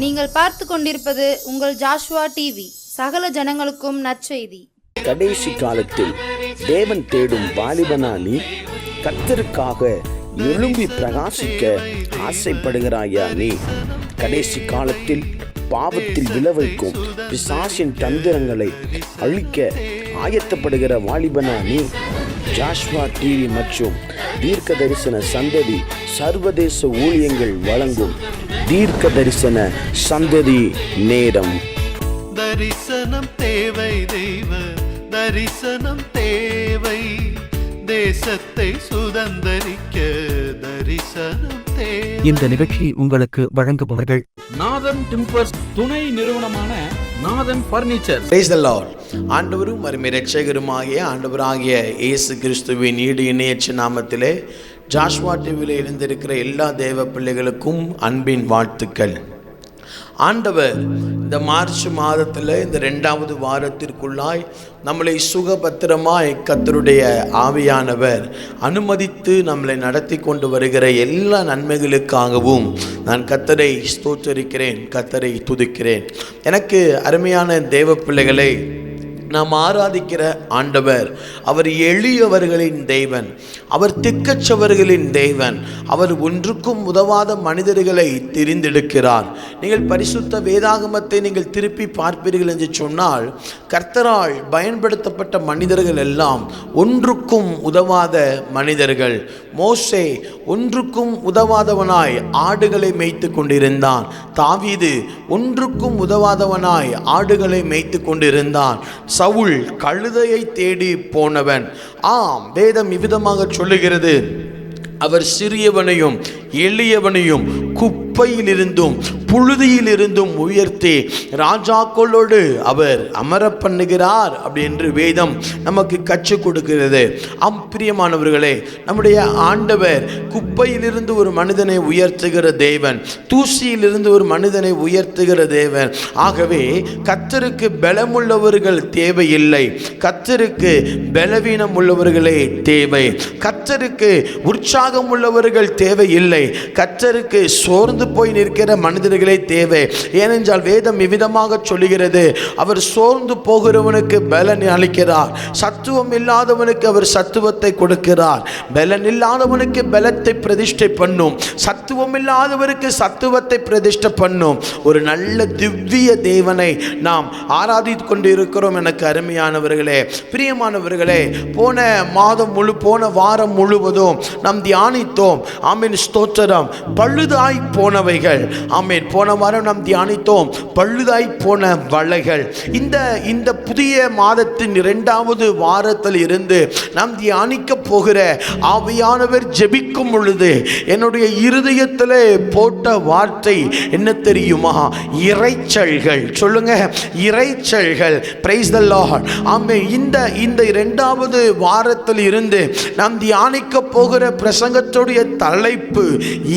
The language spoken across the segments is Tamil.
நீங்கள் பார்த்து கொண்டிருப்பது உங்கள் ஜாஷுவா டிவி. சகல ஜனங்களுக்கும் நற்செய்தி. கடைசி காலத்தில் தேவன் தேடும் வாலிபனா நீ? கர்த்தருக்காக எழும்பி பிரகாசிக்க ஆசைப்படுகிறாயா நீ? கடைசி காலத்தில் பாவத்தில் விளைவிக்கும் பிசாசின் தந்திரங்களை அழிக்க ஆயத்தப்படுகிற வாலிபனா நீ? ஜாஷ்வா டிவி மற்றும் தீர்க்க தரிசன சந்ததி சர்வதேச ஊழியங்கள் வழங்கும் தீர்க்க தரிசன சந்ததி நேரம். தரிசனம் தேவை, தெய்வ தரிசனம் தேவை, தேசத்தை சுதந்தரிக்க தரிசனம் தேவை. இந்த நிகழ்ச்சி உங்களுக்கு வழங்குபவர்கள் நாதன் டிம்பர்ஸ் துணை நிறுவனமான நாதன் பர்னிச்சர். Praise the Lord. ஆண்டவரும் அருமை இரட்சகருமாகிய ஆண்டவராகிய இயேசு கிறிஸ்துவின் ஈடு இணையற்ற நாமத்திலே ஜாஷ்வா டிவியில் இருந்திருக்கிற எல்லா தேவ பிள்ளைகளுக்கும் அன்பின் வாழ்த்துக்கள். ஆண்டவர் இந்த மார்ச் மாதத்தில் இந்த 2வது வாரத்திற்குள்ளாய் நம்மளை சுகபத்திரமாய் கர்த்தருடைய ஆவியானவர் அனுமதித்து நம்மளை நடத்தி கொண்டு வருகிற எல்லா நன்மைகளுக்காகவும் நான் கர்த்தரை ஸ்தோத்திரிக்கிறேன், கர்த்தரை துதிக்கிறேன். எனக்கு அருமையான தேவ பிள்ளைகளை, நாம் ஆராதிக்கிற ஆண்டவர் அவர் எளியவர்களின் தேவன், அவர் திக்கற்றவர்களின் தேவன், அவர் ஒன்றுக்கும் உதவாத மனிதர்களை தெரிந்தெடுக்கிறார். நீங்கள் பரிசுத்த வேதாகமத்தை நீங்கள் திருப்பி பார்ப்பீர்கள் என்று சொன்னால், கர்த்தரால் பயன்படுத்தப்பட்ட மனிதர்கள் எல்லாம் ஒன்றுக்கும் உதவாத மனிதர்கள். மோசே ஒன்றுக்கும் உதவாதவனாய் ஆடுகளை மேய்த்து கொண்டிருந்தான். தாவீது ஒன்றுக்கும் உதவாதவனாய் ஆடுகளை மேய்த்து கொண்டிருந்தான். சவுல் கழுதையை தேடி போனவன். ஆம், வேதம் இவ்விதமாக சொல்லுகிறது, அவர் சிறியவனையும் எளியவனையும் குப்பையிலிருந்தும் புழுதியிலிருந்தும் உயர்த்தி ராஜாக்களோடு அவர் அமர பண்ணுகிறார் அப்படி என்று வேதம் நமக்கு கற்றுக் கொடுக்கிறது. பிரியமானவர்களே, நம்முடைய ஆண்டவர் குப்பையிலிருந்து ஒரு மனிதனை உயர்த்துகிற தேவன், தூசியிலிருந்து ஒரு மனிதனை உயர்த்துகிற தேவன். ஆகவே கர்த்தருக்கு பலமுள்ளவர்கள் தேவையில்லை, கர்த்தருக்கு பலவீனம் உள்ளவர்களே தேவை. கர்த்தருக்கு உற்சாகம் உள்ளவர்கள் தேவையில்லை, கர்த்தருக்கு சோர்ந்து போய் நிற்கிற மனிதர்களே தேவை. ஏனென்றால் வேதம் இவ்விதமாக சொல்லுகிறது, அவர் சோர்ந்து போகிறவனுக்கு பலன் அளிக்கிறார், சத்துவம் இல்லாதவனுக்கு அவர் சத்துவத்தை கொடுக்கிறார். பலன் இல்லாதவனுக்கு பலத்தை பிரதிஷ்டை பண்ணும், சத்துவம் இல்லாதவருக்கு சத்துவத்தை பிரதிஷ்டை பண்ணும். ஒரு நல்ல திவ்ய தேவனை நாம் ஆராதித்து கொண்டு இருக்கிறோம். எனக்கு அருமையானவர்களே, பிரியமானவர்களே, போன வாரம் முழுவதும் நாம் தியானித்தோம். ஆமீன், ஸ்தோத்திரம். பழுதாய் போனவைகள். ஆமீன். போன வாரம் நாம் தியானித்தோம் பழுதாய் போன வலைகள். இந்த புதிய மாதத்தின் 2வது வாரத்தில் இருந்து நாம் தியானிக்க போகிற ஆவியானவர் ஜெபிக்கும் பொழுது என்னுடைய இருதயத்திலே போட்ட வார்த்தை என்ன தெரியுமா? இறைச்சல்கள். சொல்லுங்க, இறைச்சல்கள். Praise the Lord. ஆமென். இந்த 2வது வாரத்தில் இருந்து நாம் தியானிக்க போகிற பிரசங்கத்துடைய தலைப்பு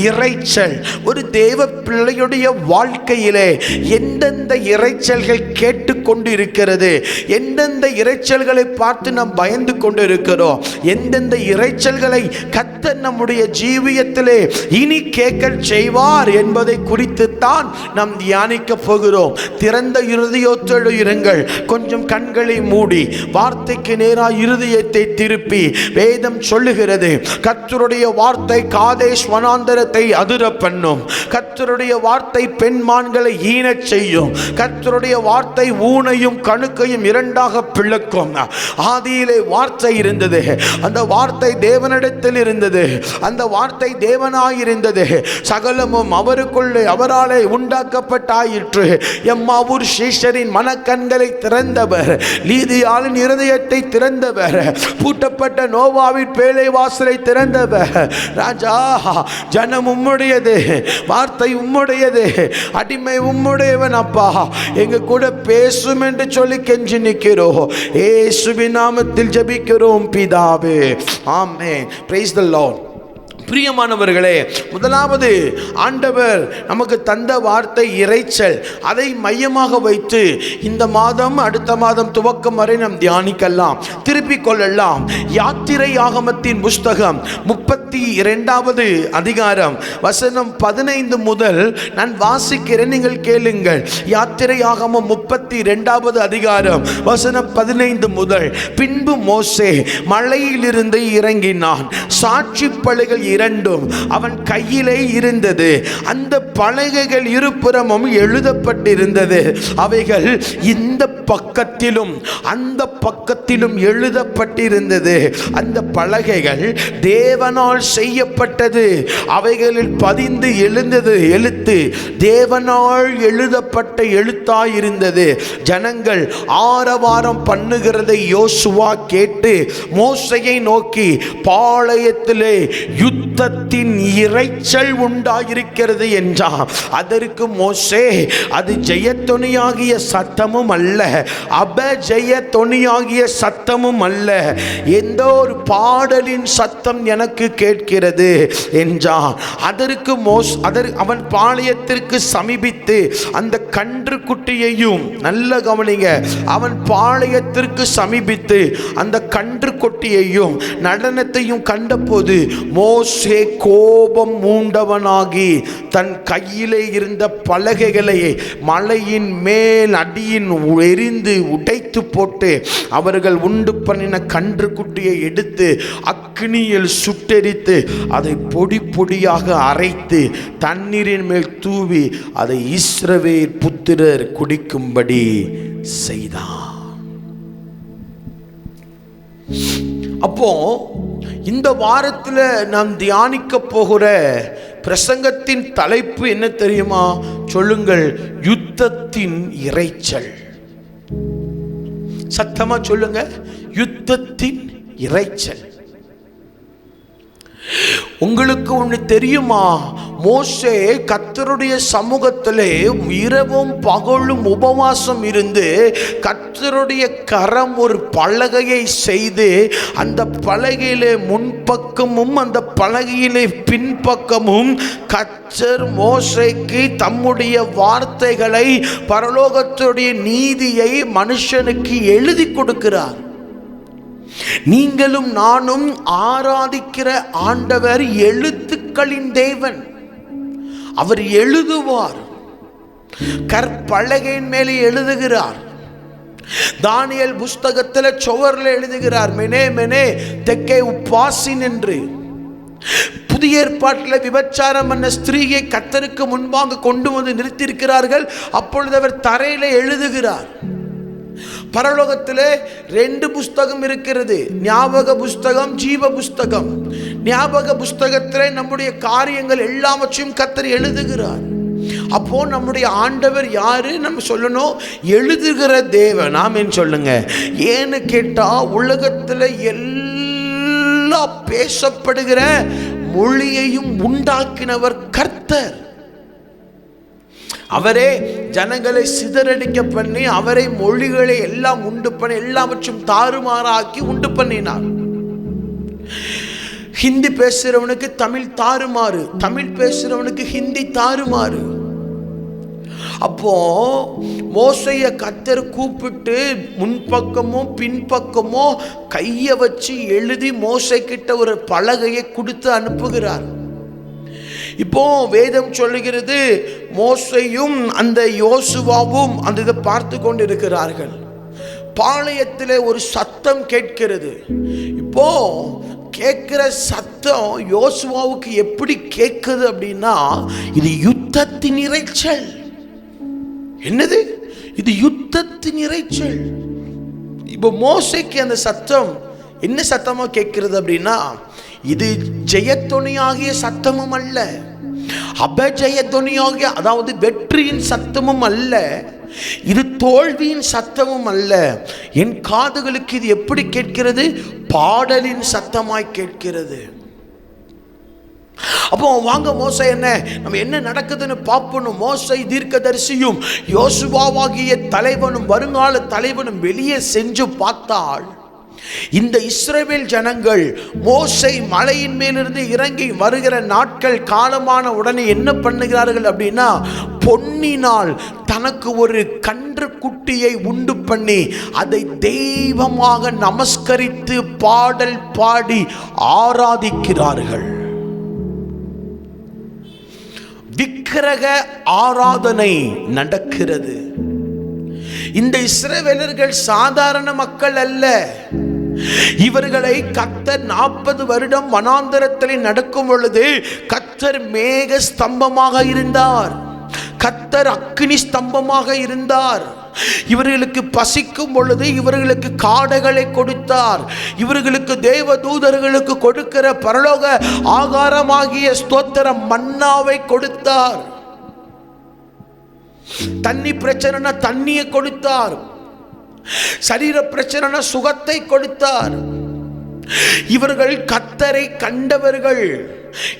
இறைச்சல். ஒரு தேவ பிள்ளையுடைய வாழ்க்கையிலே எந்தெந்த இறைச்சல்கள் கேட்டுக்கொண்டு இருக்கிறது, எந்தெந்த இறைச்சல்களை பார்த்து நாம் பயந்து கொண்டு இருக்கிறோம், எந்தெந்த இறைச்சல்களை கர்த்தர் நம்முடைய ஜீவியத்திலே இனி கேட்க செய்வார் என்பதை குறித்து தான் நாம் தியானிக்க போகிறோம். திறந்த இருதயத்தோடு இருங்கள். கொஞ்சம் கண்களை மூடி வார்த்தைக்கு நேராக இருதயத்தை திருப்பி, வேதம் சொல்லுகிறது கர்த்தருடைய வார்த்தை காதேஷ் வனாந்தரத்தை அதிர பண்ணும், கர்த்தருடைய வார்த்தை பெண்மான்களை ஈனச் செய்யும், கர்த்தருடைய வார்த்தை ஊனையும் கணுக்கையும் 2ஆக பிளக்கும். ஆதியிலே வார்த்தை இருந்தது, அந்த வார்த்தை தேவனிடத்தில் இருந்தது, அந்த வார்த்தை தேவனாயிருந்தது, சகலமும் அவருக்குள்ளே அவராலே உண்டாக்கப்பட்டாயிற்று. எம்மாவூர் சீஷரின் மனக்கண்களை திறந்தவர், லீதியாளின் இருதயத்தை திறந்தவர், பூட்டப்பட்ட நோவாவின் பேழை வாசலை திறந்தவர். ராஜா, ஜனம் உம்முடையது, வார்த்தை உம்முடையது, அடிமை உம்முடையவன். அப்பா, எங்க கூட பேசும் என்று சொல்லி கெஞ்சி நிற்கிறோம். இயேசுவின் நாமத்தில் ஜெபிக்கிறோம் பிதாவே, ஆமென். Praise the Lord. பிரியமானவர்களே, முதலாவது ஆண்டவர் நமக்கு தந்த வார்த்தை இறைச்சல். அதை மையமாக வைத்து இந்த மாதம் அடுத்த மாதம் துவக்கம் வரை நாம் தியானிக்கலாம், திருப்பிக் கொள்ளலாம். யாத்திரை ஆகமத்தின் புஸ்தகம் 32வது அதிகாரம் வசனம் 15 முதல் நான் வாசிக்கிறேன், நீங்கள் கேளுங்கள். யாத்திரை ஆகமம் 32வது அதிகாரம் வசனம் 15 முதல். பின்பு மோசே மலையிலிருந்து இறங்கினான். சாட்சி பலகைகள் இரண்டும் அவன் கையிலே இருந்தது. அந்த பலகைகள் இருபுறமும் எழுதப்பட்டிருந்தது. அவைகள் இந்த பக்கத்திலும் அந்த பக்கத்திலும் எழுதப்பட்டிருந்தது. அந்த பலகைகள் தேவனால் செய்யப்பட்டது. அவைகளில் பதிந்து எழுந்தது எழுத்து தேவனால் எழுதப்பட்ட எழுத்தாயிருந்தது. ஜனங்கள் ஆரவாரம் பண்ணுகிறதை யோசுவா கேட்டு மோசேயை நோக்கி, பாளையத்திலே யுத்தத்தின் இரைச்சல் உண்டாயிருக்கிறது என்றான். அதற்கு மோசே, அது ஜெயத்தொனியாகிய சத்தமும் அல்ல, அபஜெய தொனியாகிய சத்தமும் அல்ல, எந்த ஒரு பாடலின் சத்தம் எனக்கு கேட்கிறது என்றான். அதற்கு அவன் பாளையத்திற்கு சமீபித்து அந்த கன்று குட்டியையும், நல்ல கவனிங்க, அவன் பாளையத்திற்கு சமீபித்து அந்த கன்று குட்டியையும் நடனத்தையும் கண்டபோது மோசே கோபம் மூண்டவனாகி தன் கையிலே இருந்த பலகைகளை மலையின் மேல் அடியின் எரிந்து உடைத்து போட்டு அவர்கள் உண்டு பண்ணின கன்று குட்டியை எடுத்து அக்னியில் சுட்டெரித்து அதை பொடி பொடியாக அரைத்து தண்ணீரின் மேல் தூவி அதை இஸ்ரவேல் புத்திரர் குடிக்கும்படி செய்தான். அப்போ இந்த வாரத்தில் நாம் தியானிக்க போகிற பிரசங்கத்தின் தலைப்பு என்ன தெரியுமா? சொல்லுங்கள், யுத்தத்தின் இரைச்சல். சத்தமா சொல்லுங்க, யுத்தத்தின் இரைச்சல். உங்களுக்கு ஒன்று தெரியுமா? மோசே கர்த்தருடைய சமூகத்திலே இரவும் பகலும் உபவாசம் இருந்து கர்த்தருடைய கரம் ஒரு பலகையை செய்து அந்த பலகையிலே முன்பக்கமும் அந்த பலகையிலே பின்பக்கமும் கர்த்தர் மோசேக்கு தம்முடைய வார்த்தைகளை, பரலோகத்துடைய நீதியை மனுஷனுக்கு எழுதி கொடுக்கிறார். நீங்களும் நானும் ஆராதிக்கிற ஆண்டவர் எழுத்துக்களின் தேவன். அவர் எழுதுவார், கற்பலகையின் மேலே எழுதுகிறார். தானியேல் புஸ்தகத்தில் சுவரில் எழுதுகிறார், மெனே மெனே தெக்கே உப்பாசின் என்று. புதிய ஏற்பாட்டில் விபச்சாரம் பண்ண ஸ்திரீயை கர்த்தருக்கு முன்பாக கொண்டு வந்து நிறுத்தியிருக்கிறார்கள். அப்பொழுது அவர் தரையில எழுதுகிறார். பரலோகத்தில் 2 புஸ்தகம் இருக்கிறது, ஞாபக புஸ்தகம், ஜீவ புஸ்தகம். ஞாபக புஸ்தகத்தில் நம்முடைய காரியங்கள் எல்லாவற்றையும் கர்த்தர் எழுதுகிறார். அப்போ நம்முடைய ஆண்டவர் யாரு? நம்ம சொல்லணும், எழுதுகிற தேவன். ஆமென் சொல்லுங்க. ஏன்னு கேட்டா, உலகத்தில் எல்லா பேசப்படுகிற மொழியையும் உண்டாக்கினவர் கர்த்தர். அவரே ஜனங்களை சிதறடிக்க பண்ணி, அவரை மொழிகளை எல்லாம் உண்டு பண்ணி, எல்லாவற்றும் தாறுமாறாக்கி உண்டு பண்ணினார். ஹிந்தி பேசுறவனுக்கு தமிழ் தாறுமாறு, தமிழ் பேசுறவனுக்கு ஹிந்தி தாறுமாறு. அப்போ மோசையை கர்த்தர் கூப்பிட்டு முன்பக்கமோ பின்பக்கமோ கையை வச்சு எழுதி மோசை கிட்ட ஒரு பலகையை கொடுத்து அனுப்புகிறார். இப்போ வேதம் சொல்லுகிறது, மோசையும் அந்த யோசுவாவும் அந்த இதை பார்த்து கொண்டிருக்கிறார்கள். பாளையத்தில் ஒரு சத்தம் கேட்கிறது. இப்போ கேட்கிற சத்தம் யோசுவாவுக்கு எப்படி கேட்குது அப்படின்னா, இது யுத்தத்தின் இரைச்சல். என்னது இது? யுத்தத்தின் இரைச்சல். இப்போ மோசைக்கு அந்த சத்தம் என்ன சத்தமா கேட்கிறது அப்படின்னா, இது ஜெயத்தொனியாகிய சத்தமும் அல்ல, அபஜெயத்தொனியாகிய, அதாவது வெற்றியின் சத்தமும் அல்ல, இது தோல்வியின் சத்தமும் அல்ல. என் காதுகளுக்கு இது எப்படி கேட்கிறது? பாடலின் சத்தமாய் கேட்கிறது. அப்போ வாங்க மோசே, நம்ம என்ன நடக்குதுன்னு பார்ப்பணும். மோசே தீர்க்கதரிசியும் யோசுவாவாகிய தலைவனும் வருங்கால தலைவனும் வெளியே சென்று பார்த்தால் இந்த இஸ்ரவேல் ஜனங்கள் மோசே மலையின் மேலிருந்து இறங்கி வருகிற நாட்கள் காலமான உடனே என்ன பண்ணுகிறார்கள் அப்படின்னா, பொன்னினால் தனக்கு ஒரு கன்று குட்டியை உண்டு பண்ணி அதை தெய்வமாக நமஸ்கரித்து பாடல் பாடி ஆராதிக்கிறார்கள். விக்கிரக ஆராதனை நடக்கிறது. இந்த இஸ்ரவேலர்கள் சாதாரண மக்கள் அல்ல. இவர்களை கர்த்தர் 40 வருடம் வனாந்தரத்தில் நடக்கும் பொழுது கர்த்தர் மேக ஸ்தம்பமாக இருந்தார், கர்த்தர் அக்கினி ஸ்தம்பமாக இருந்தார். இவர்களுக்கு பசிக்கும் பொழுது இவர்களுக்கு காடைகளை கொடுத்தார். இவர்களுக்கு தேவ தூதர்களுக்கு கொடுக்கிற பரலோக ஆகாரமாகிய ஸ்தோத்திர மன்னாவை கொடுத்தார். தண்ணி பிரச்சனை தண்ணியை கொடுத்தார். சரீர பிரச்சனை சுகத்தை கொடுத்தார். இவர்கள் கர்த்தரை கண்டவர்கள்.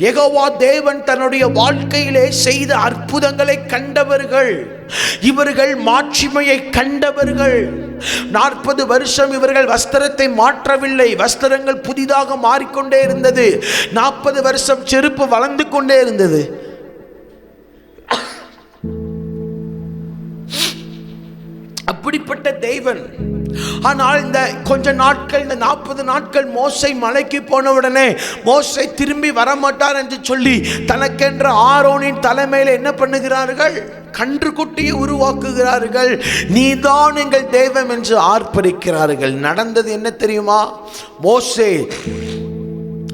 யெகோவா தேவன் தன்னுடைய வாழ்க்கையிலே செய்த அற்புதங்களை கண்டவர்கள். இவர்கள் மாட்சிமையை கண்டவர்கள். 40 வருஷம் இவர்கள் வஸ்திரத்தை மாற்றவில்லை. வஸ்திரங்கள் புதிதாக மாறிக்கொண்டே இருந்தது. 40 வருஷம் செருப்பு வளர்ந்து கொண்டே இருந்தது. அப்படிப்பட்ட தேவன். ஆனால் இந்த கொஞ்ச நாட்கள், இந்த 40 நாட்கள் மோசே மலைக்கு போன உடனே மோசே திரும்பி வரமாட்டார் என்று சொல்லி தனக்கென்ற ஆரோனின் தலைமையில் என்ன பண்ணுகிறார்கள்? கன்றுக்குட்டியை உருவாக்குகிறார்கள். நீதான் எங்கள் தெய்வம் என்று ஆர்ப்பரிக்கிறார்கள். நடந்தது என்ன தெரியுமா? மோசே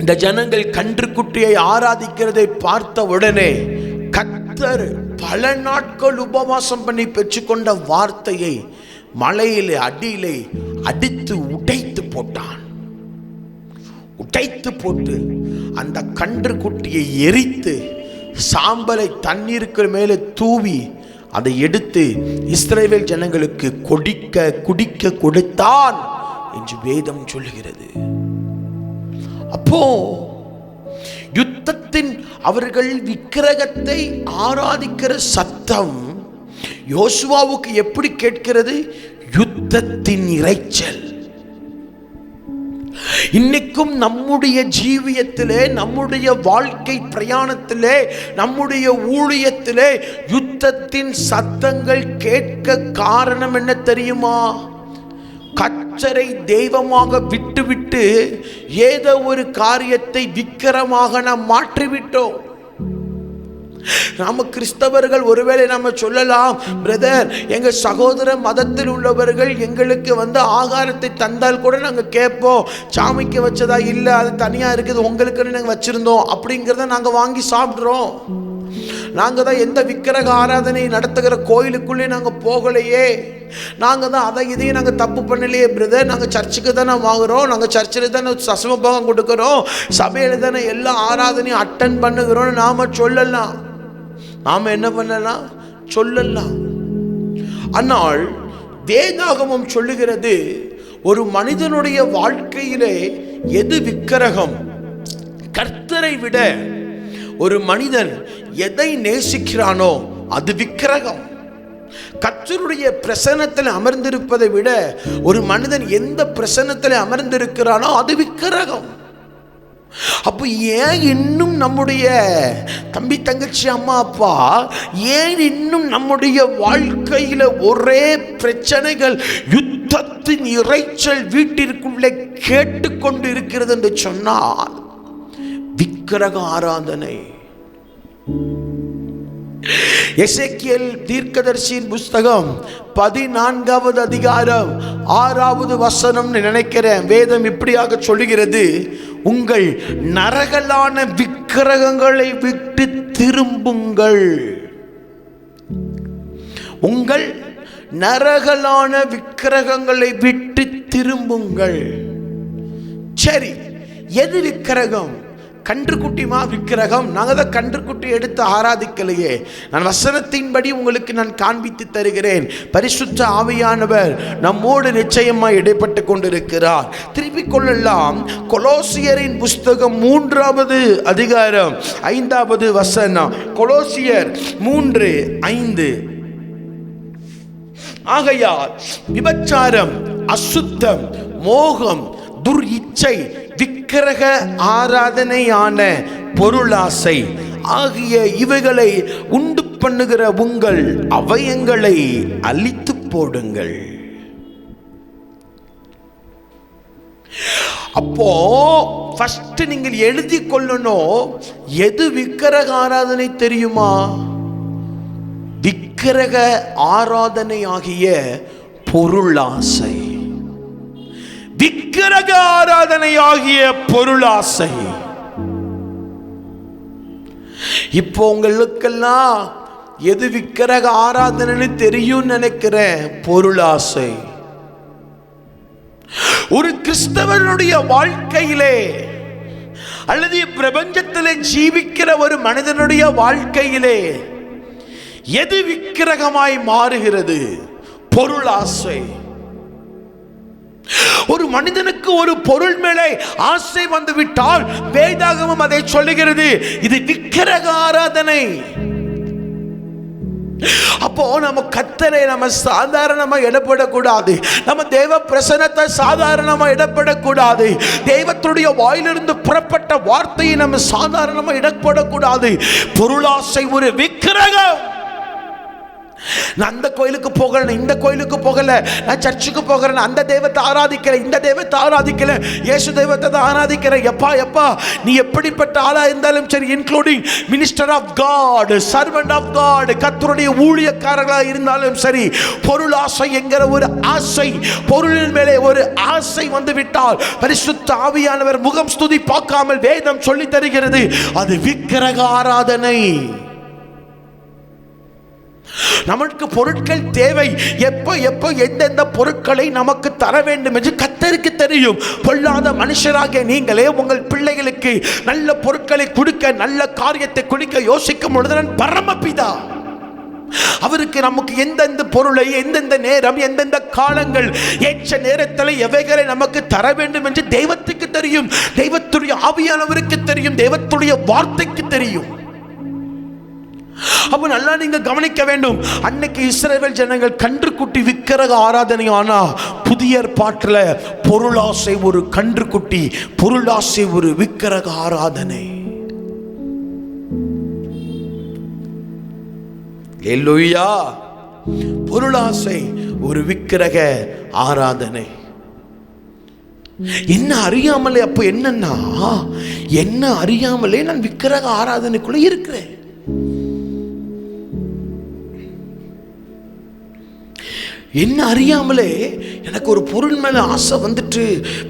இந்த ஜனங்கள் கன்றுக்குட்டியை ஆராதிக்கிறதை பார்த்த உடனே கர்த்தர் பல நாட்கள் உபவாசம் பண்ணி பெற்றுக்கொண்ட வார்த்தையை மலையிலே அடியிலே அடித்து உடைத்து போட்டான். உடைத்து போட்டு அந்த கன்றுக்குட்டியை எரித்து சாம்பலை தண்ணீருக்கு மேலே தூவி அதை எடுத்து இஸ்ரவேல் ஜனங்களுக்கு குடிக்க கொடுத்தான் என்று வேதம் சொல்லுகிறது. அப்போ யுத்தத்தின் அவர்கள் விக்கிரகத்தை ஆராதிக்கிற சத்தம் யோசுவாவுக்கு எப்படி கேட்கிறது? யுத்தத்தின் இரைச்சல். இன்னைக்கும் நம்முடைய ஜீவியத்திலே, நம்முடைய வாழ்க்கை பிரயாணத்திலே, நம்முடைய ஊழியத்திலே யுத்தத்தின் சத்தங்கள் கேட்க காரணம் என்ன தெரியுமா? கர்த்தரை தெய்வமாக விட்டுவிட்டு ஏதோ ஒரு காரியத்தை விக்கிரமாக நாம் மாற்றிவிட்டோம். நாம கிறிஸ்தவர்கள் ஒருவேளை நாம சொல்லலாம், பிரதர் எங்க சகோதர மதத்தில் உள்ளவர்கள் எங்களுக்கு ஆகாரத்தை தந்தால் கூட நாங்க கேட்போம், சாமிக்கு வச்சதா இல்ல அது தனியா இருக்குது, உங்களுக்கு நாங்க வச்சிருந்தோம் அப்படிங்கிறத நாங்க வாங்கி சாப்பிடுறோம். நாங்க தான் எந்த விக்கிரக ஆராதனை நடத்துகிற கோயிலுக்குள்ளே நாங்க போகலையே, நாங்க தான் அதை இதையும் நாங்க தப்பு பண்ணலையே பிரதர், நாங்க சர்ச்சுக்கு தானே வாங்குறோம், நாங்க சர்ச்சில் தானே தசமபாகம் கொடுக்கிறோம், சபையில தானே எல்லா ஆராதனையும் அட்டன் பண்ணுகிறோம் நாம சொல்லலாம். நாம என்ன பண்ணலாம்? சொல்லலாம். ஆனால் வேதாகமம் சொல்லுகிறது, ஒரு மனிதனுடைய வாழ்க்கையிலே எது விக்கிரகம்? கர்த்தரை விட ஒரு மனிதன் எதை நேசிக்கிறானோ அது விக்கிரகம். கர்த்தருடைய பிரசன்னத்தில் அமர்ந்திருப்பதை விட ஒரு மனிதன் எந்த பிரசன்னத்தில் அமர்ந்திருக்கிறானோ அது விக்கிரகம். அப்போ ஏன் இன்னும் நம்முடைய தம்பி தங்கச்சி அம்மா அப்பா ஏன் இன்னும் நம்முடைய வாழ்க்கையில ஒரே பிரச்சனைகள், யுத்தத்தின் இரைச்சல் வீட்டிற்குள்ளே கேட்டுக்கொண்டு இருக்கிறது என்று சொன்னால் விக்கிரக ஆராதனை. எசேக்கியேல் தீர்க்கதரிசியின் புஸ்தகம் 14வது அதிகாரம் 6வது வசனம் நினைக்கிறேன். வேதம் இப்படியாக சொல்லுகிறது, உங்கள் நரகலான விக்கிரகங்களை விட்டு திரும்புங்கள். உங்கள் நரகலான விக்கிரகங்களை விட்டு திரும்புங்கள். சரி, எது விக்கிரகம்? கன்றுக்குட்டிமா விக்கிரகம்? நாங்கள் தான் கன்றுக்குட்டி எடுத்து ஆராதிக்கலையே. நான் வசனத்தின்படி உங்களுக்கு நான் காண்பித்து தருகிறேன். பரிசுத்த ஆவியானவர் நம்மோடு நிச்சயமாக இடைப்பட்டு கொண்டிருக்கிறார். திருப்பிக் கொள்ளலாம். கொலோசியரின் புஸ்தகம் 3வது அதிகாரம் 5வது வசனம். கொலோசியர் 3:5. ஆகையால் விபச்சாரம், அசுத்தம், மோகம், துர் இச்சை, விக்கிரக ஆராதனையான பொருளாசை ஆகிய இவைகளை உண்டு பண்ணுகிற உங்கள் அவயங்களை அழித்து போடுங்கள். அப்போ ஃபர்ஸ்ட் நீங்கள் எழுதி கொள்ளணும், எது விக்கிரக ஆராதனை தெரியுமா? விக்கிரக ஆராதனை ஆகிய பொருளாசை. விக்கிரக ஆராதனை ஆகிய பொருளாசை. இப்போ உங்களுக்கெல்லாம் எது விக்கிரக ஆராதனை தெரியும் நினைக்கிறேன். பொருளாசை. ஒரு கிறிஸ்தவனுடைய வாழ்க்கையிலே அல்லது பிரபஞ்சத்திலே ஜீவிக்கிற ஒரு மனிதனுடைய வாழ்க்கையிலே எது விக்கிரகமாய் மாறுகிறது? பொருளாசை. ஒரு மனிதனுக்கு ஒரு பொருள் மேலே ஆசை வந்துவிட்டால் வேதாகமம் அதை சொல்லுகிறது, இது விக்கிரக ஆராதனை. அப்போ நம்ம கர்த்தரை நம்ம சாதாரணமா இடப்படக்கூடாது. நம்ம தேவ பிரசன்னத்தை சாதாரணமா இடப்படக்கூடாது. தெய்வத்துடைய வாயிலிருந்து புறப்பட்ட வார்த்தையை நம்ம சாதாரணமா இடப்படக்கூடாது. பொருளாசை ஒரு விக்கிரகம். நான் அந்த கோயிலுக்கு போகல, இந்த கோயிலுக்கு போகல, நான் சர்ச்சுக்கு போகிறேன், அந்த தெய்வத்தை ஆராதிக்கல, இந்த தெய்வத்தை ஆராதிக்கல, இயேசு தெய்வத்தை தான் ஆராதிக்கிறேன். எப்பா நீ எப்படிப்பட்ட ஆளா இருந்தாலும் சரி, including minister of God, servant of God, கர்த்தருடைய ஊழியக்காரர்களாக இருந்தாலும் சரி, பொருளாசை என்கிற ஒரு ஆசை, பொருளின் மேலே ஒரு ஆசை வந்து விட்டால் பரிசுத்த ஆவியானவர் முகம் ஸ்துதி பார்க்காமல் வேதம் சொல்லி தருகிறது, அது விக்கிரக ஆராதனை. நமக்கு பொருட்கள் தேவை. எப்போ எந்தெந்த பொருட்களை நமக்கு தர வேண்டும் என்று கர்த்தருக்கு தெரியும். பொல்லாத மனுஷராகிய நீங்களே உங்கள் பிள்ளைகளுக்கு நல்ல பொருட்களை கொடுக்க, நல்ல காரியத்தை கொடுக்க யோசிக்கும் பொழுது பரமபிதா அவருக்கு நமக்கு எந்தெந்த பொருளை, எந்தெந்த நேரம், எந்தெந்த காலங்கள், ஏற்ற நேரத்தில் எவைகளை நமக்கு தர வேண்டும் என்று தெய்வத்துக்கு தெரியும். தெய்வத்துடைய ஆவியானவருக்கு தெரியும். தெய்வத்துடைய வார்த்தைக்கு தெரியும். அப்ப நல்லா நீங்க கவனிக்க வேண்டும். அன்னைக்கு இஸ்ரவேல் ஜனங்கள் கன்றுக்குட்டி விக்கிரக ஆராதனை. ஆனா புதிய ஏற்பாட்டில் பொருளாசை ஒரு கன்றுக்குட்டி, பொருளாசை ஒரு விக்கிரக ஆராதனை. அல்லேலூயா. பொருளாசை ஒரு விக்கிரக ஆராதனை. என்ன அறியாமலே, அப்ப என்னன்னா என்ன அறியாமலே நான் விக்கிரக ஆராதனைக்குள்ள இருக்கிறேன். என்ன அறியாமலே எனக்கு ஒரு பொருள் மேலே ஆசை வந்துட்டு,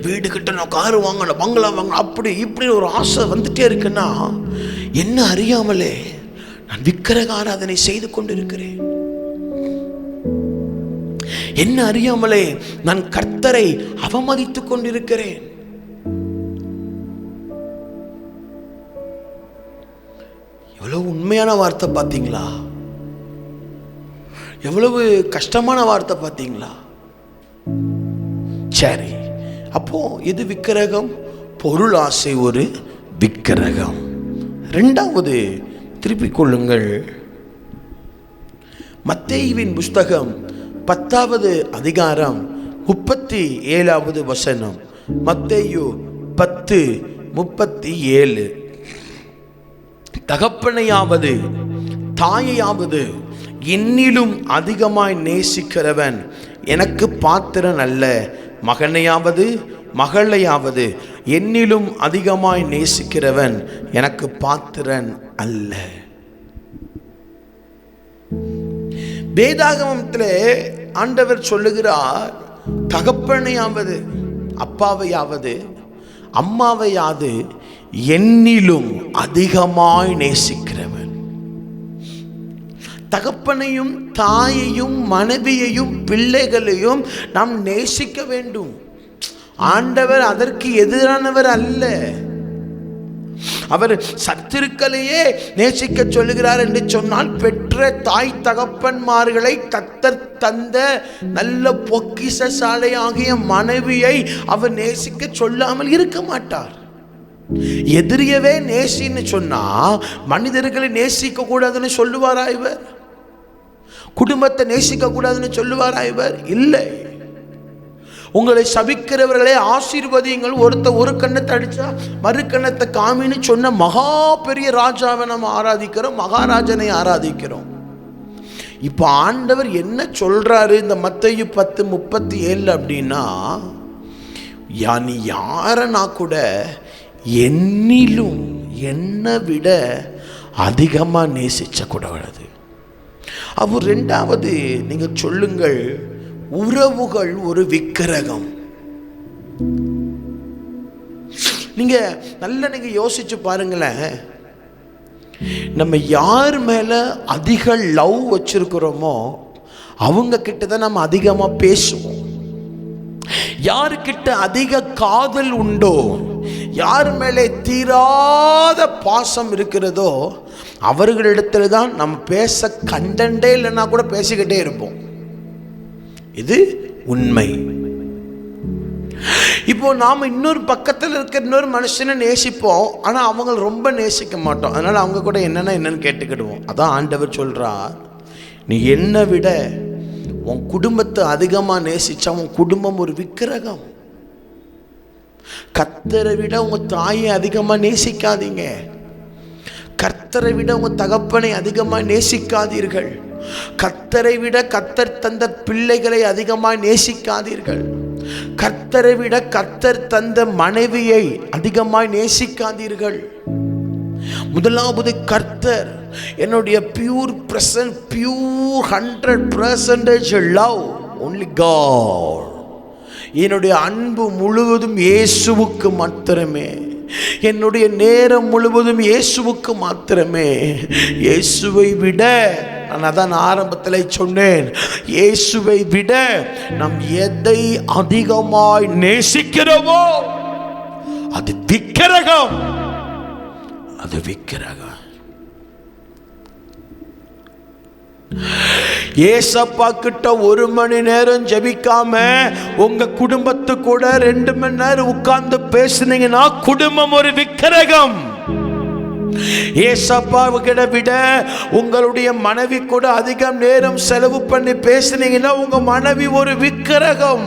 வீடு கட்டணும், காரு வாங்கணும், பங்களா வாங்கணும், அப்படி இப்படி ஒரு ஆசை வந்துட்டே இருக்குன்னா என்ன அறியாமலே நான் விக்கிரக ஆராதனை செய்து கொண்டிருக்கிறேன். என்ன அறியாமலே நான் கர்த்தரை அவமதித்துக் கொண்டிருக்கிறேன். எவ்வளவு உண்மையான வார்த்தை பார்த்தீங்களா? எவ்வளவு கஷ்டமான வார்த்தை பார்த்தீங்களா? சரி, அப்போ எது விக்கிரகம்? பொருள் ஆசை ஒரு விக்கிரகம். இரண்டாவது, திருப்பிக் கொள்ளுங்கள், மத்தேயுவின் புஸ்தகம் 10வது அதிகாரம் 37வது வசனம். மத்தேயு 10:37. தகப்பனையாவது தாயையாவது என்னிலும் அதிகமாய் நேசிக்கிறவன் எனக்கு பாத்திரன் அல்ல, மகனையாவது மகளையாவது என்னிலும் அதிகமாய் நேசிக்கிறவன் எனக்கு பாத்திரன் அல்ல. வேதாகமத்திலே ஆண்டவர் சொல்லுகிறார், தகப்பனையாவது அப்பாவையாவது அம்மாவையாவது என்னிலும் அதிகமாய் நேசிக்கிறவன். தகப்பனையும் தாயையும் மனைவியையும் பிள்ளைகளையும் நாம் நேசிக்க வேண்டும். ஆண்டவர் அதற்கு எதிரானவர் அல்ல. அவர் சத்துருக்களையே நேசிக்க சொல்லுகிறார் என்று சொன்னால், பெற்ற தாய் தகப்பன்மார்களை கர்த்தர் தந்த நல்ல பொக்கிஷசாலை ஆகிய மனைவியை அவர் நேசிக்க சொல்லாமல் இருக்க மாட்டார். எதிரியவே நேசின்னு சொன்னா மனிதர்களை நேசிக்க கூடாதுன்னு சொல்லுவாரா இவர்? குடும்பத்தை நேசிக்க கூடாதுன்னு சொல்லுவாரா இவர்? இல்லை. உங்களை சபிக்கிறவர்களை ஆசீர்வதியுங்கள். ஒரு கண்ணத்தை அடிச்சா மறு கண்ணத்தை காமின்னு சொன்ன மகா பெரிய ராஜாவை நம்ம ஆராதிக்கிறோம், மகாராஜனை ஆராதிக்கிறோம். இப்போ ஆண்டவர் என்ன சொல்றாரு இந்த மத்தேயு 10:37 அப்படின்னா, நீ யாரனா கூட என்னிலும் என்னை விட அதிகமாக நேசிச்ச கூடாது. அவர் ரெண்டாவது நீங்க சொல்லுங்கள், உறவுகள் ஒரு விக்கிரகம். நீங்க யோசிச்சு பாருங்களேன், நம்ம யார் மேல அதிக லவ் வச்சிருக்கிறோமோ அவங்க கிட்ட தான் நம்ம அதிகமா பேசுவோம். யாருக்கிட்ட அதிக காதல் உண்டோ, யார் மேலே தீராத பாசம் இருக்கிறதோ அவர்களிடத்துல தான் நம்ம பேச கண்டே இல்லைன்னா கூட பேசிக்கிட்டே இருப்போம். இது உண்மை. இப்போ நாம இன்னொரு பக்கத்தில் இருக்கிற இன்னொரு மனுஷனை நேசிப்போம், ஆனா அவங்க ரொம்ப நேசிக்க மாட்டோம். அதனால அவங்க கூட என்னன்னு கேட்டுக்கிடுவோம். அதான் ஆண்டவர் சொல்றார், நீ என்னை விட உன் குடும்பத்தை அதிகமா நேசிச்சா உன் குடும்பம் ஒரு விக்கிரகம். கர்த்தரை விட உங்க தாயை அதிகமா நேசிக்காதீங்க. கர்த்தரை விட உங்க தகப்பனை அதிகமாக நேசிக்காதீர்கள். கர்த்தரை விட கர்த்தர் தந்த பிள்ளைகளை அதிகமாக நேசிக்காதீர்கள். கர்த்தரை விட கர்த்தர் தந்த மனைவியை அதிகமாக நேசிக்காதீர்கள். முதலாவது கர்த்தர் என்னுடைய பியூர் 100% லவ் only God. என்னுடைய அன்பு முழுவதும் இயேசுவுக்கு மாத்திரமே. என்னுடைய நேரம் முழுவதும் இயேசுவுக்கு மாத்திரமே. இயேசுவை விட, நான் அதான் ஆரம்பத்தில் சொன்னேன், இயேசுவை விட நாம் எதை அதிகமாய் நேசிக்கிறோமோ அது விக்கிரகம். அது விக்கிரகம். ஏசப்பா கிட்ட 1 மணி நேரம் ஜெபிக்காம உங்க குடும்பத்து கூட 2 மணி நேரம் உட்கார்ந்து பேசுனீங்கன்னா குடும்பம் ஒரு விக்கிரகம். ஏசப்பாவுக்கிட்ட விட உங்களுடைய மனைவி கூட அதிகம் நேரம் செலவு பண்ணி பேசுனீங்கன்னா உங்க மனைவி ஒரு விக்கிரகம்.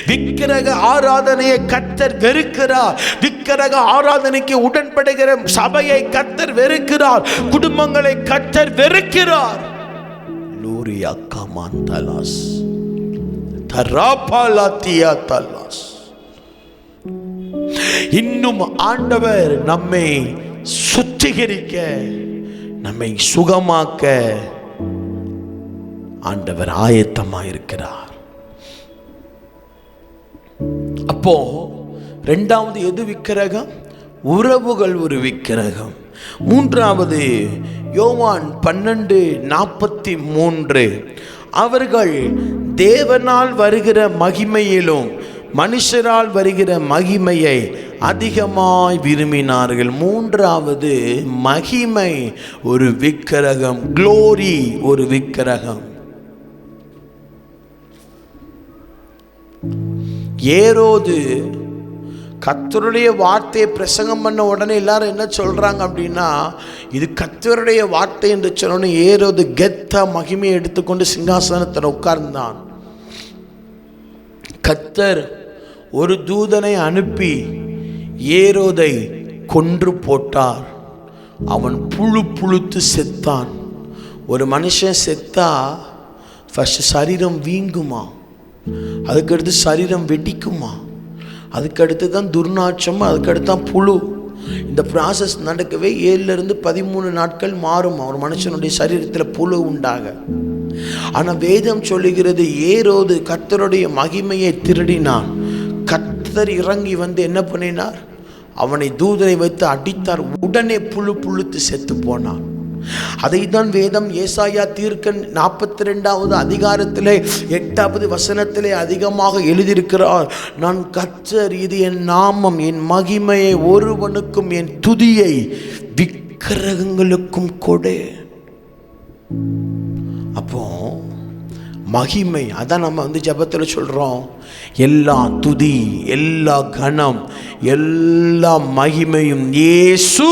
விக்கிரக ஆராதனையை கர்த்தர் வெறுக்கிறார். விக்கிரக ஆராதனைக்கு உடன்படுகிற சபையை கர்த்தர் வெறுக்கிறார். குடும்பங்களை கர்த்தர் வெறுக்கிறார். லூரியா கமாந்தலாஸ் தராபாலாத்தியா தலாஸ். இன்னும் ஆண்டவர் நம்மை சுத்திகரிக்க, நம்மை சுகமாக்க ஆண்டவர் ஆயத்தமாயிருக்கிறார். அப்போ இரண்டாவது எது விக்கிரகம்? உறவுகள் ஒரு விக்கிரகம். மூன்றாவது யோவான் 12:43, அவர்கள் தேவனால் வருகிற மகிமையிலும் மனுஷரால் வருகிற மகிமையை அதிகமாய் விரும்பினார்கள். மூன்றாவது மகிமை ஒரு விக்கிரகம், க்ளோரி ஒரு விக்கிரகம். ஏரோது கர்த்தருடைய வார்த்தையை பிரசங்கம் பண்ண உடனே எல்லாரும் என்ன சொல்றாங்க அப்படின்னா, இது கர்த்தருடைய வார்த்தை என்று சொன்ன ஏரோது கெத்தா மகிமையை எடுத்துக்கொண்டு சிங்காசனத்தில் உட்கார்ந்தான். கர்த்தர் ஒரு தூதனை அனுப்பி ஏரோதை கொன்று போட்டார். அவன் புழுத்து செத்தான். ஒரு மனுஷன் செத்தா ஃபர்ஸ்ட் சரீரம் வீங்குமா, அதுக்கடுத்து சரீரம் வெடிக்குமா, அதுக்கடுத்து தான் துர்நாற்றம், அதுக்கடுத்து தான் புழு. இந்த ப்ராசஸ் நடக்கவே 7 to 13 நாட்கள் மாறும் ஒரு மனுஷனுடைய சரீரத்தில் புழு உண்டாக. ஆனால் வேதம் சொல்லுகிறது, ஏரோது கர்த்தருடைய மகிமையை திருடினான். கர்த்தர் இறங்கி வந்து என்ன பண்ணினார்? அவனை தூதனை வைத்து அடித்தார். உடனே புழுத்து செத்து போனான். அதைத்தான் வேதம் ஏசாயா தீர்க்கன் 42வது அதிகாரத்திலே 8வது வசனத்திலே அதிகமாக எழுதியிருக்கிறார். நான் கர்த்தர், இது என் நாமம், என் மகிமையை ஒருவனுக்கும் என் துதியை விக்கிரகங்களுக்கும் கொடு. அப்போ மகிமை, அதான் நம்ம ஜெபத்தில் சொல்றோம், எல்லா துதி, எல்லா கனம், எல்லா மகிமையும் இயேசு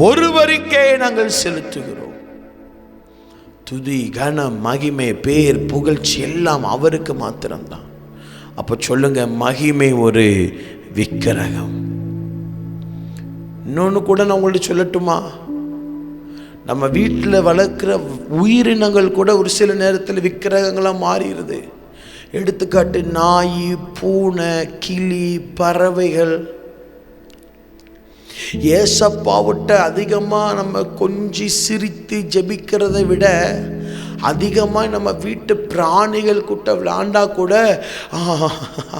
ஒருவருக்கே நாங்கள் செலுத்துகிறோம். துதி, கனம், மகிமை, பேர், புகழ்ச்சி எல்லாம் அவருக்கு மாத்திரம்தான். அப்போ சொல்லுங்க, மகிமை ஒரு விக்கிரகம். இன்னொன்று கூட நான் உங்கள்ட்ட சொல்லட்டுமா? நம்ம வீட்டில் வளர்க்குற உயிரினங்கள் கூட ஒரு சில நேரத்தில் விக்கிரகங்களாக மாறிடுது. எடுத்துக்காட்டு, நாய், பூனை, கிளி, பறவைகள். ஏசப்பாவிட்ட அதிகமாக நம்ம கொஞ்சி சிரித்து ஜெபிக்கிறதை விட அதிகமாக நம்ம வீட்டு பிராணிகள் கூட்ட விளையாண்டா கூட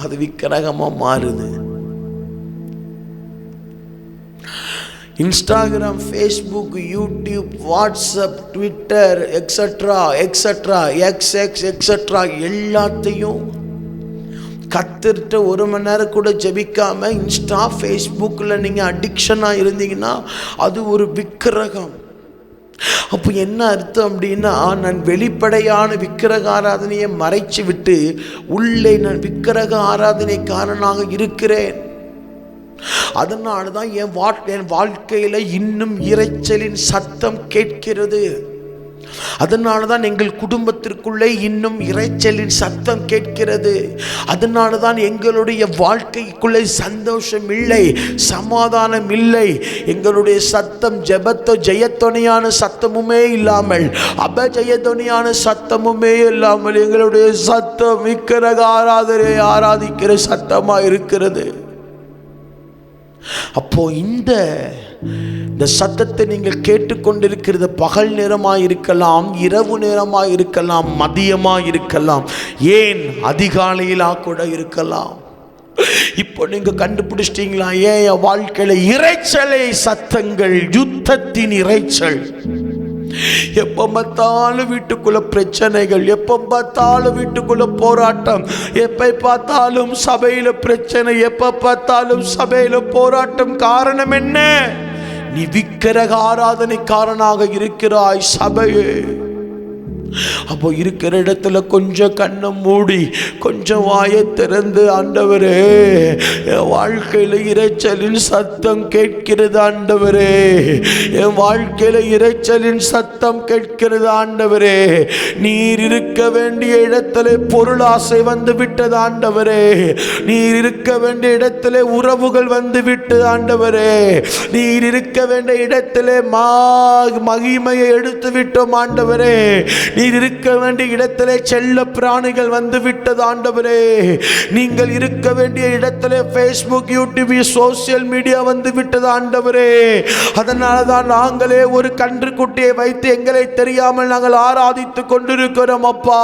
அது விக்கிரகமாக மாறுது. Instagram, Facebook, YouTube, WhatsApp, Twitter extra extra etcetera எல்லாத்தையும் கத்துட்டு 1 மணி நேரம் கூட ஜெபிக்காம இன்ஸ்டா, ஃபேஸ்புக்கில் நீங்கள் அடிக்ஷனாக இருந்தீங்கன்னா அது ஒரு விக்கிரகம். அப்போ என்ன அர்த்தம் அப்படின்னா, நான் வெளிப்படையான விக்கிரக ஆராதனையை மறைச்சு விட்டு உள்ளே நான் விக்கிரக ஆராதனைக்காரனாக இருக்கிறேன். அதனால தான் என் வாழ்க்கையில் இன்னும் இரைச்சலின் சத்தம் கேட்கிறது. அதனால தான் எங்கள் குடும்பத்திற்குள்ளே இன்னும் இரைச்சலின் சத்தம் கேட்கிறது. அதனால தான் எங்களுடைய வாழ்க்கைக்குள்ளே சந்தோஷம் இல்லை, சமாதானம் இல்லை. எங்களுடைய சத்தம் ஜெயத்தொனியான சத்தமுமே இல்லாமல், அபஜெயத்தொனியான சத்தமுமே இல்லாமல் எங்களுடைய சத்தம் விக்கிரக ஆராதனை ஆராதிக்கிற சத்தமாக இருக்கிறது. அப்போ இந்த சத்தத்தை நீங்கள் கேட்டுக்கொண்டிருக்கிறது பகல் நேரமாக இருக்கலாம், இரவு நேரமாக இருக்கலாம், மதியமாக இருக்கலாம், ஏன் அதிகாலையிலா கூட இருக்கலாம். இப்போ நீங்க கண்டுபிடிச்சிட்டீங்களா? ஏன் என் வாழ்க்கையில இரைச்சலை சத்தங்கள், யுத்தத்தின் இரைச்சல். எப்போ பார்த்தாலும் வீட்டுக்குள்ள பிரச்சனைகள், எப்போ பார்த்தாலும் வீட்டுக்குள்ள போராட்டம், எப்ப பார்த்தாலும் சபையில பிரச்சனை, எப்ப பார்த்தாலும் சபையில போராட்டம். காரணம் என்ன? நீ விக்கிரக ஆராதனைக்காரனாக இருக்கிறாய் சபையே. அப்போ இருக்கிற இடத்துல கொஞ்சம் கண்ணை மூடி கொஞ்சம் வாயை திறந்து, ஆண்டவரே என் வாழ்க்கையில இரைச்சலின் சத்தம் கேட்கிறது ஆண்டவரே, என் வாழ்க்கையில இரைச்சலின் சத்தம் கேட்கிறது ஆண்டவரே. நீர் இருக்க வேண்டிய இடத்துல பொருளாசை வந்து விட்டது ஆண்டவரே, நீர் இருக்க வேண்டிய இடத்துல உறவுகள் வந்து விட்டது ஆண்டவரே, நீர் இருக்க வேண்டிய இடத்துல மகிமையை எடுத்து விட்டோம் ஆண்டவரே, நீர் இருக்க வேண்டிய இடத்திலே செல்ல பிராணிகள் வந்து விட்டது ஆண்டவரே, நீங்கள் இருக்க வேண்டிய இடத்திலே ஃபேஸ்புக், யூடியூப், சோசியல் மீடியா வந்து விட்டது ஆண்டவரே. அதனால தான் நாங்களே ஒரு கன்றுக்குட்டியை வைத்து எங்களை தெரியாமல் நாங்கள் ஆராதித்துக் கொண்டிருக்கிறோம் அப்பா.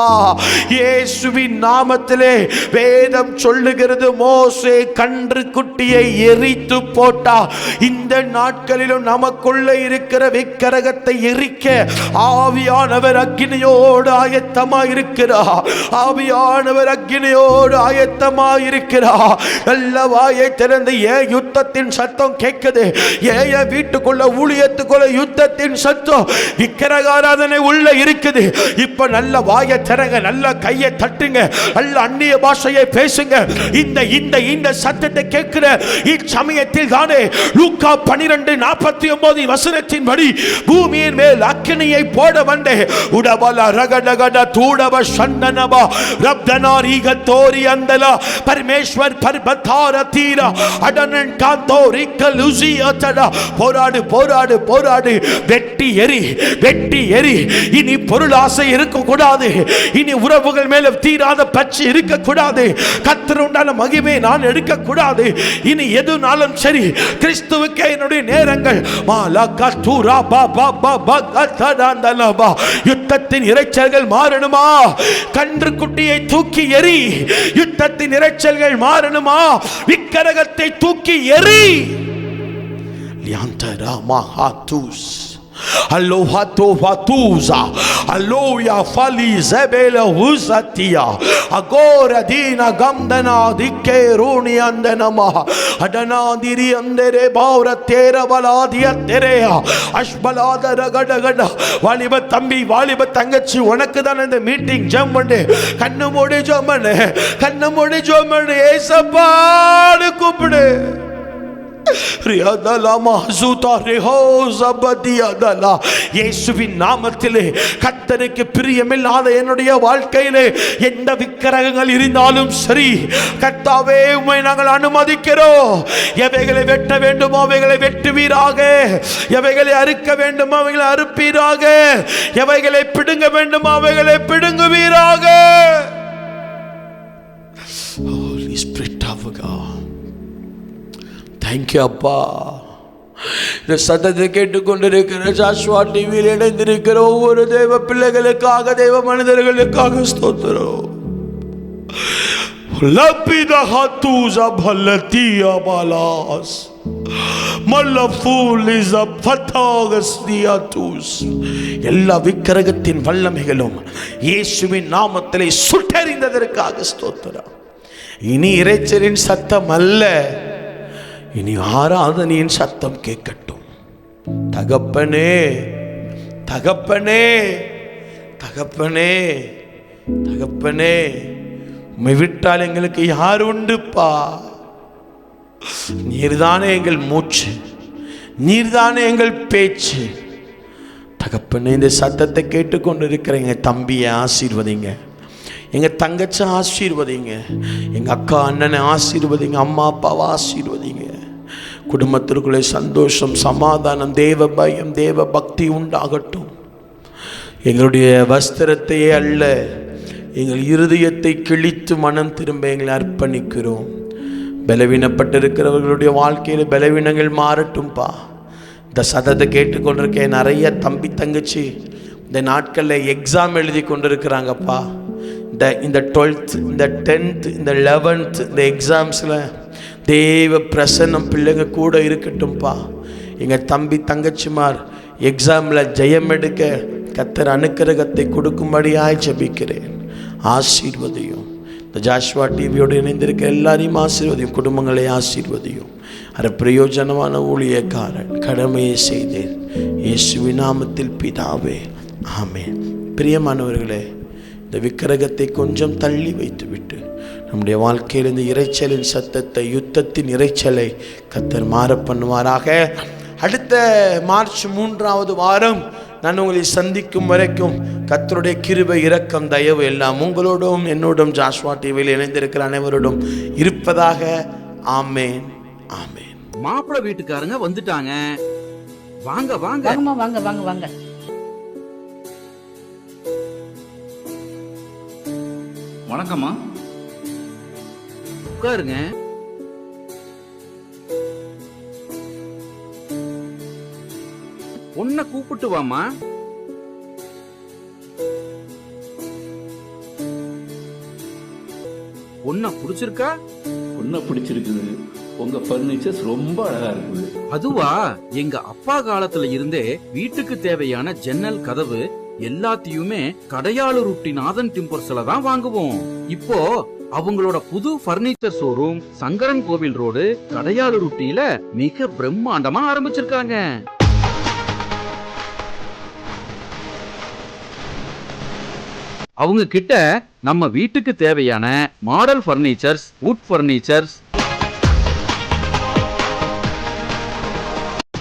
இயேசுவின் நாமத்திலே வேதம் சொல்லுகிறது, மோசே கன்றுக்குட்டியை எரித்து போட்டா. இந்த நாட்களிலும் நமக்குள்ள இருக்கிற விக்கிரகத்தை எரிக்க ஆவியானவர் அக்கினியோடு ஆயத்தமாயிருக்கிறார். ஆவியானவர் அக்கினியோடு ஆயத்தமாயிருக்கிறார். நல்ல வாயை திறந்து, ஏன் யுத்தத்தின் சத்தம் கேட்குது? ஏன் வீட்டுக்குள்ள ஊழியத்துக்குள்ள யுத்தத்தின் சத்தம், விக்கிரக ஆராதனை உள்ள இருக்குது? இப்ப நல்ல வாயை திறங்க, நல்ல கையை தட்டுங்க, நல்ல அந்நிய பாஷையை பேசுங்க. இந்த இந்த இந்த சத்தத்தை கேட்கிற இச்சமயத்தில் தானே லூக்கா 12:49 வசனத்தின்படி பூமியின் மேல் அக்கினியை போட வந்தே உடபல ரகடகட தூடப சண்டனபா ரப்தனாரிக தோரி அந்தலா பரமேஸ்வர் பர்பதார தீரா அடனன் காந்தோரி கலுசி அத்தடா. போராடு போராடு போராடு, வெட்டி எரி வெட்டி எரி. இனி பொருளாசை இருக்கக்கூடாது, இனி உறவுகள் மேல தீராத பற்றி இருக்கக்கூடாது, கர்த்தர் உண்டான மகிமை நான் எடுக்கக்கூடாது. இனி எதுனாலும் சரி கிறிஸ்துவுக்கே என்னுடைய நேரங்கள். யுத்தத்தின் இரைச்சல்கள் மாறணுமா? கன்றுக்குட்டியை தூக்கி எரி. யுத்தத்தின் இரைச்சல்கள் மாறணுமா? விக்கிரகத்தை தூக்கி எரி. Aloha tovatuza aloya fali zebela huzatia agora dina gamdana dikeruni andanama adana diri andere baura tera baladiya tereya ashbalada ragadagada. வாலிப தம்பி, வாலிப தங்கச்சி, உனக்கு தான் இந்த மீட்டிங். ஜெபம் பண்ணு, கண்ணு மூடி ஜெபம் பண்ணு, கண்ணு மூடி ஜெபம் பண்ணு. ஏசப்பான்னு கூப்பிடு. இயேசுவின் நாமத்திலே கர்த்தருக்கு பிரியமில்லாத என்னுடைய வாழ்க்கையிலே எந்த விக்கிரகங்கள் இருந்தாலும் சரி, கர்த்தாவே உம்மை நாங்கள் அனுமதிக்கிறோம். எவைகளை வெட்ட வேண்டுமோ அவைகளை வெட்டுவீராக, எவைகளை அறுக்க வேண்டுமோ அவைகளை அறுப்பீராக, எவைகளை பிடுங்க வேண்டுமோ அவைகளை பிடுங்குவீராக. Holy Spirit of God, thank you அப்பா. இந்த சத்தத்தை கேட்டுக்கொண்டிருக்கிற ஜாஷுவா டிவியில் இணைந்திருக்கிற ஒவ்வொரு தேவ பிள்ளைகளுக்காக, தேவ மனிதர்களுக்காக ஸ்தோத்திரம். லபிதா ஹத்துஸா பலதியா பாலாஸ் மல்லஃபூலிஸ ஃபதாகஸ்தியாதுஸ். எல்லா விக்கிரகத்தின் வல்லமைகளும் இயேசுவின் நாமத்திலே சுட்டெரிந்ததற்காக ஸ்தோத்திரம். இனி இறைச்சலின் சத்தம் அல்ல, இனி ஆராதனையின் சத்தம் கேட்கட்டும். தகப்பனே தகப்பனே தகப்பனே தகப்பனே, உம்மை விட்டால் எங்களுக்கு யார் உண்டுப்பா? நீர்தானே எங்கள் மூச்சு, நீர்தானே எங்கள் பேச்சு. தகப்பனே, இந்த சத்தத்தை கேட்டுக்கொண்டிருக்கிற எங்கள் தம்பியை ஆசீர்வதிங்க, எங்கள் தங்கச்சி ஆசீர்வதிங்க, எங்கள் அக்கா அண்ணனை ஆசீர்வதிங்க, அம்மா அப்பாவை ஆசீர்வதிங்க. குடும்பத்திற்குள்ளே சந்தோஷம், சமாதானம், தேவ பயம், தேவ பக்தி உண்டாகட்டும். எங்களுடைய வஸ்திரத்தையே அல்ல, எங்கள் இருதயத்தை கிழித்து மனம் திரும்ப எங்களை அர்ப்பணிக்கிறோம். பலவீனப்பட்டிருக்கிறவர்களுடைய வாழ்க்கையில் பலவீனங்கள் மாறட்டும்பா. இந்த சதத்தை கேட்டுக்கொண்டிருக்கேன் நிறைய தம்பி தங்கச்சி இந்த நாட்களில் எக்ஸாம் எழுதி கொண்டிருக்கிறாங்கப்பா. இந்த 12th, இந்த 10th, இந்த 11th, இந்த எக்ஸாம்ஸில் தேவ பிரசன்னம் பிள்ளைங்க கூட இருக்கட்டும்பா. எங்கள் தம்பி தங்கச்சிமார் எக்ஸாமில் ஜெயம் எடுக்க கர்த்தர் அனுக்கிரகத்தை கொடுக்கும்படியாய் ஜெபிக்கிறேன். ஆசீர்வதியும். இந்த ஜாஷுவா டிவியோடு இணைந்திருக்க எல்லாரையும் ஆசீர்வதியும், குடும்பங்களை ஆசீர்வதியும். அது பிரயோஜனமான ஊழியக்காரன் கடமையை செய்தேன் இயேசுவின் நாமத்தில் பிதாவே, ஆமென். பிரியமானவர்களே, இந்த விக்கிரகத்தை கொஞ்சம் தள்ளி வைத்துவிட்டு நம்முடைய வாழ்க்கையில் இந்த இறைச்சலின் சத்தத்தை, யுத்தத்தின் இறைச்சலை கர்த்தர் மாற பண்ணுவாராக. அடுத்த மார்ச் 3வது வாரம் நான் உங்களை சந்திக்கும் வரைக்கும் கர்த்தருடைய கிருபை, இரக்கம், தயவு எல்லாம் உங்களோடும் என்னோடும் ஜாஷுவா டிவியில் இணைந்திருக்கிற அனைவரோடும் இருப்பதாக. ஆமேன், ஆமேன். மாப்பிள்ளை வீட்டுக்காரங்க வந்துட்டாங்க. வாங்க வாங்க வாங்க வாங்க வாங்க. வணக்கம்மா, உட்காருங்க. உன்னை கூப்பிட்டு வாமா. உன்னை பிடிச்சிருக்கா? உன்னை பிடிச்சிருக்குது. உங்க பர்னிச்சர்ஸ் ரொம்ப அழகா இருக்குது. அதுவா, எங்க அப்பா காலத்துல இருந்தே வீட்டுக்கு தேவையான ஜன்னல், கதவு எல்லாத்தையுமே கடையாளூர் நாதன் டிம்பர்ஸ்ல தான் வாங்குவோம். இப்போ அவங்களோட புது பர்னிச்சர் ஷோரூம் சங்கரன் கோவில் ரோடு கடையாளூர் மிக பிரம்மாண்டமா ஆரம்பிச்சிருக்காங்க. அவங்க கிட்ட நம்ம வீட்டுக்கு தேவையான model furnitures, wood furnitures,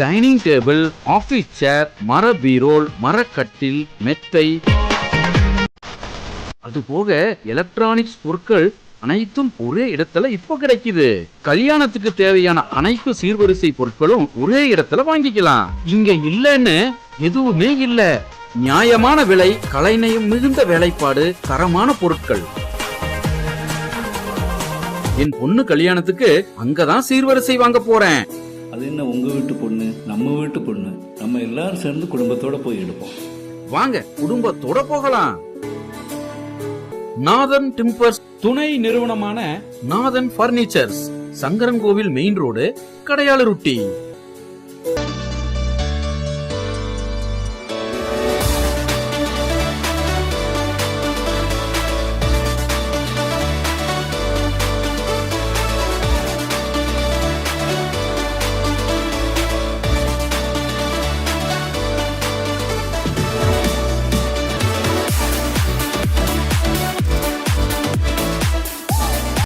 dining table, office chair, மர பீரோல், மரக்கட்டில், மெத்தை, அதுபோக எலக்ட்ரானிக்ஸ் பொருட்கள் அனைத்தும் ஒரே இடத்துல இப்போ கிடைக்குது. கல்யாணத்துக்கு தேவையான அனைத்து சீர்வரிசை பொருட்களும் ஒரே இடத்துல வாங்கிக்கலாம். இங்க இல்லன்னு எதுவுமே இல்ல. நியாயமான விலை, கலைநயம் மிகுந்த வேலைப்பாடு, தரமான பொருட்கள். என் பொண்ணு கல்யாணத்துக்கு அங்கதான் சீர்வரிசை வாங்க போறேன். அது என்ன, உங்க வீட்டு பொண்ணு நம்ம வீட்டு பொண்ணு, நம்ம எல்லாரும் சேர்ந்து குடும்பத்தோட போய் எடுப்போம். வாங்க, குடும்பத்தோட போகலாம். நாதன் டிம்பர்ஸ் துணை நிறுவனமான நாதன் பர்னிச்சர்ஸ், சங்கரன் கோவில் மெயின் ரோடு, கடையாளூர்.